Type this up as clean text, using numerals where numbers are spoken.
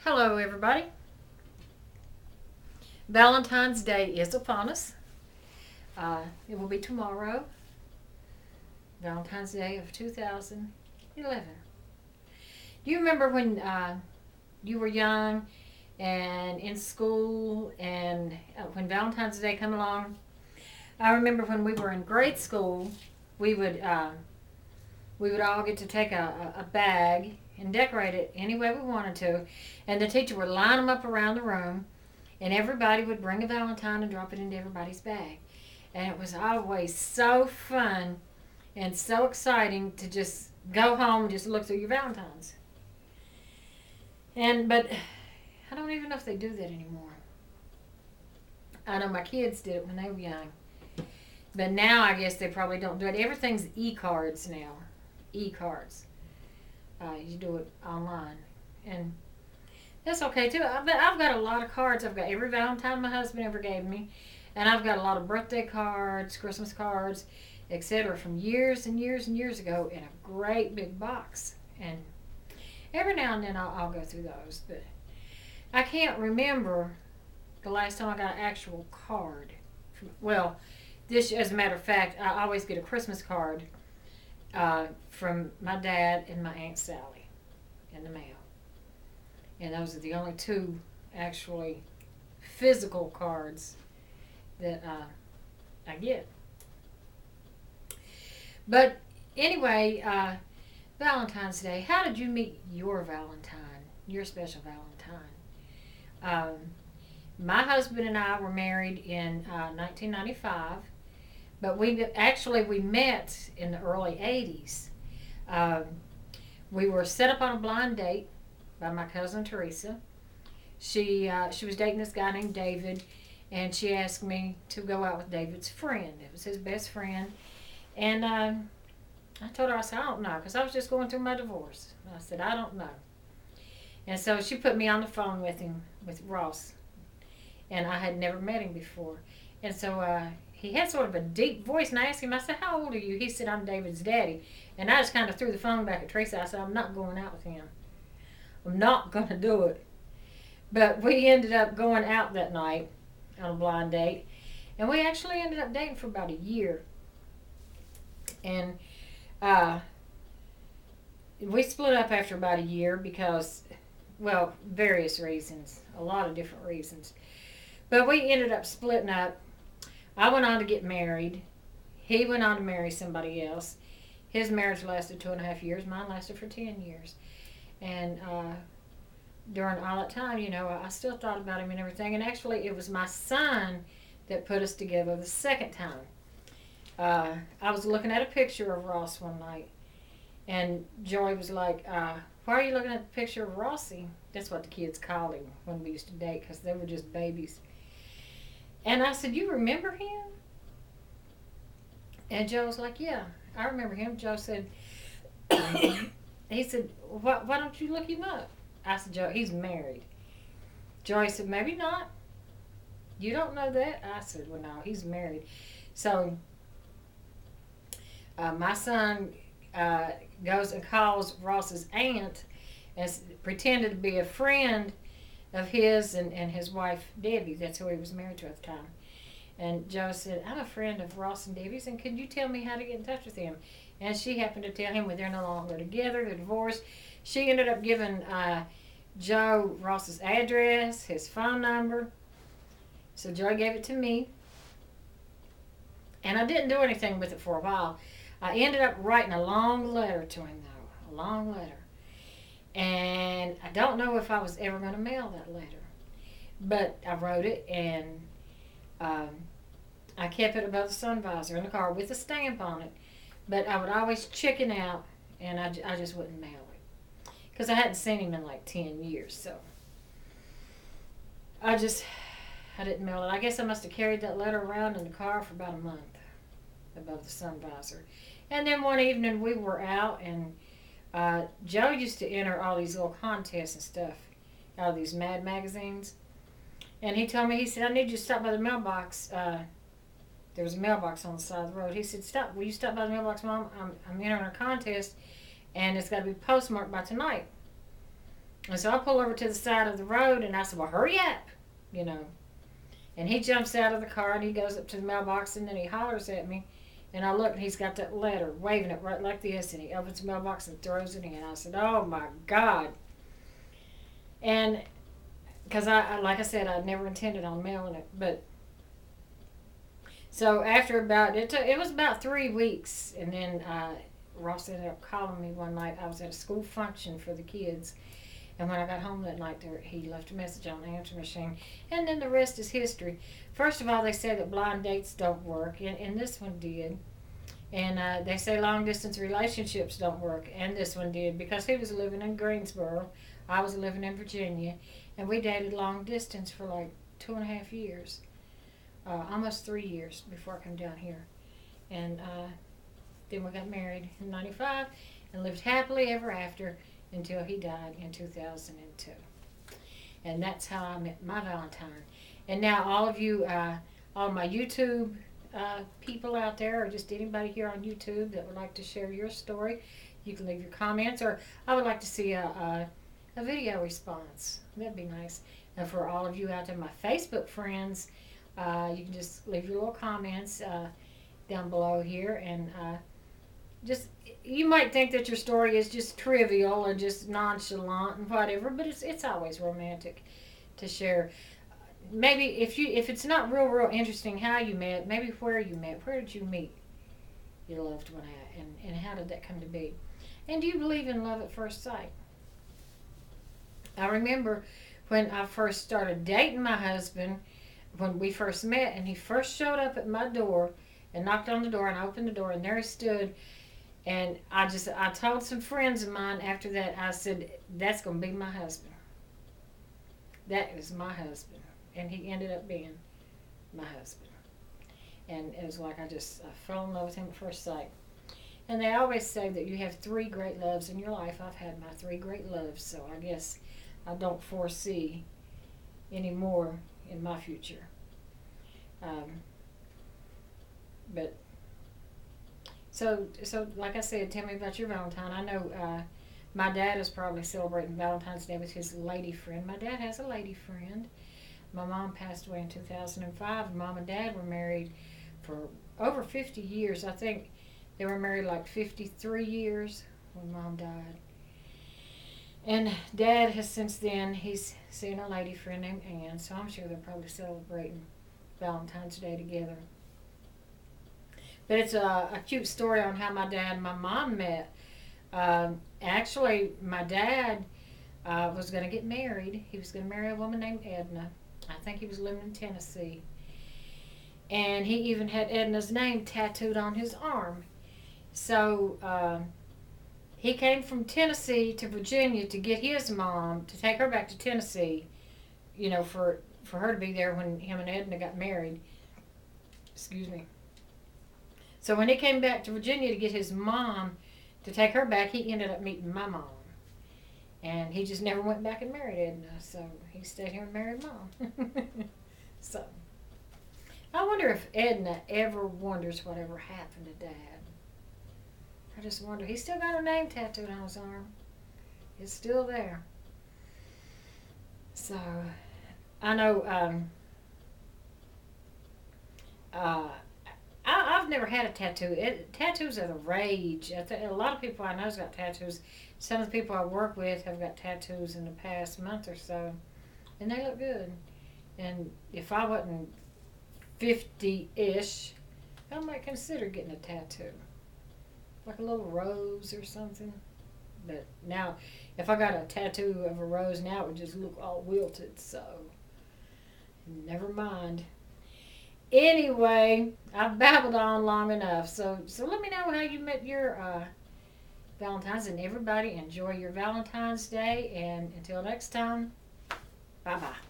Hello, everybody. Valentine's Day is upon us. It will be tomorrow, Valentine's Day of 2011. Do you remember when you were young and in school and when Valentine's Day come along? I remember when we were in grade school, we would uh, we would all get to take a bag and decorate it any way we wanted to, and the teacher would line them up around the room, and everybody would bring a Valentine and drop it into everybody's bag. And it was always so fun and so exciting to just go home and just look through your Valentines. But I don't even know if they do that anymore. I know my kids did it when they were young, but now I guess they probably don't do it. Everything's e-cards now. E-cards. You do it online, and that's okay too. But I've got a lot of cards. I've got every Valentine my husband ever gave me, and I've got a lot of birthday cards, Christmas cards, etc. from years and years and years ago in a great big box. And every now and then I'll go through those, but I can't remember the last time I got an actual card. Well, this, as a matter of fact, I always get a Christmas card from my dad and my Aunt Sally in the mail. And those are the only two actually physical cards that I get. But anyway, Valentine's Day. How did you meet your Valentine, your special Valentine? Um, my husband and I were married in 1995, but we met in the early 80s. Um, we were set up on a blind date by my cousin Teresa. She was dating this guy named David, and she asked me to go out with David's friend. It was his best friend, and I told her, I said, I don't know, because I was just going through my divorce. I said, I don't know. And so she put me on the phone with him, with Ross, and I had never met him before. And so he had sort of a deep voice, and I asked him, I said, how old are you? He said, I'm David's daddy. And I just kind of threw the phone back at Teresa. I said, I'm not going out with him. I'm not going to do it. But we ended up going out that night on a blind date, and we actually ended up dating for about a year. And we split up after about a year because, well, various reasons, a lot of different reasons. But we ended up splitting up. I went on to get married. He went on to marry somebody else. His marriage lasted 2.5 years. Mine lasted for 10 years. And during all that time, I still thought about him and everything. And actually, it was my son that put us together the second time. I was looking at a picture of Ross one night, and Joy was like, why are you looking at the picture of Rossi? That's what the kids called him when we used to date, because they were just babies. And I said, you remember him? And Joe was like, yeah, I remember him. Joe said, he said, why don't you look him up? I said, Joe, he's married. Joy said, maybe not. You don't know that? I said, well, no, he's married. So my son goes and calls Ross's aunt and pretended to be a friend of his and his wife, Debbie. That's who he was married to at the time. And Joe said, I'm a friend of Ross and Debbie's, and could you tell me how to get in touch with him? And she happened to tell him they're no longer together, they're divorced. She ended up giving Joe Ross's address, his phone number. So Joe gave it to me. And I didn't do anything with it for a while. I ended up writing a long letter to him, though. A long letter. And I don't know if I was ever going to mail that letter. But I wrote it, and I kept it above the sun visor in the car with a stamp on it. But I would always chicken out, and I just wouldn't mail it. Because I hadn't seen him in like 10 years, so I didn't mail it. I guess I must have carried that letter around in the car for about a month above the sun visor. And then one evening we were out, and Joe used to enter all these little contests and stuff out of these Mad magazines. And he told me, he said, I need you to stop by the mailbox. There was a mailbox on the side of the road. He said, will you stop by the mailbox, Mom? I'm entering a contest, and it's got to be postmarked by tonight. And so I pull over to the side of the road and I said, well, hurry up, you know. And he jumps out of the car and he goes up to the mailbox and then he hollers at me. And I look and he's got that letter, waving it right like this. And he opens the mailbox and throws it in. I said, oh my God. And because like I said, I never intended on mailing it. But so after it was about 3 weeks. And then Ross ended up calling me one night. I was at a school function for the kids. And when I got home that night, he left a message on the answer machine. And then the rest is history. First of all, they say that blind dates don't work, and this one did. And they say long-distance relationships don't work, and this one did. Because he was living in Greensboro, I was living in Virginia, and we dated long distance for like 2.5 years. Almost 3 years before I came down here. And then we got married in 95 and lived happily ever after until he died in 2002. And that's how I met my Valentine. And now all of you, all my YouTube people out there, or just anybody here on YouTube that would like to share your story, you can leave your comments, or I would like to see a video response. That'd be nice. And for all of you out there, my Facebook friends, you can just leave your little comments down below here, and just, you might think that your story is just trivial and just nonchalant and whatever, but it's always romantic to share. Maybe if it's not real interesting how you met, maybe where you met. Where did you meet your loved one at, and how did that come to be? And do you believe in love at first sight? I remember when I first started dating my husband, when we first met, and he first showed up at my door and knocked on the door, and I opened the door, and there he stood. And I told some friends of mine after that, I said, that's going to be my husband. That is my husband. And he ended up being my husband. And it was like I fell in love with him at first sight. And they always say that you have 3 great loves in your life. I've had my 3 great loves, so I guess I don't foresee any more in my future. But So like I said, tell me about your Valentine. I know my dad is probably celebrating Valentine's Day with his lady friend. My dad has a lady friend. My mom passed away in 2005. Mom and Dad were married for over 50 years. I think they were married like 53 years when Mom died. And Dad has since then, he's seen a lady friend named Ann, so I'm sure they're probably celebrating Valentine's Day together. But it's a cute story on how my dad and my mom met. Actually, my dad was going to get married. He was going to marry a woman named Edna. I think he was living in Tennessee. And he even had Edna's name tattooed on his arm. So he came from Tennessee to Virginia to get his mom, to take her back to Tennessee, you know, for her to be there when him and Edna got married. Excuse me. So when he came back to Virginia to get his mom to take her back, he ended up meeting my mom. And he just never went back and married Edna, so he stayed here and married Mom. So, I wonder if Edna ever wonders whatever happened to Dad. I just wonder. He's still got her name tattooed on his arm. It's still there. So, I know, I've never had a tattoo. Tattoos are the rage. A lot of people I know have got tattoos. Some of the people I work with have got tattoos in the past month or so, and they look good. And if I wasn't 50-ish, I might consider getting a tattoo, like a little rose or something. But now, if I got a tattoo of a rose now, it would just look all wilted. So, never mind. Anyway, I've babbled on long enough, so let me know how you met your Valentine's, and everybody enjoy your Valentine's Day, and until next time, bye-bye.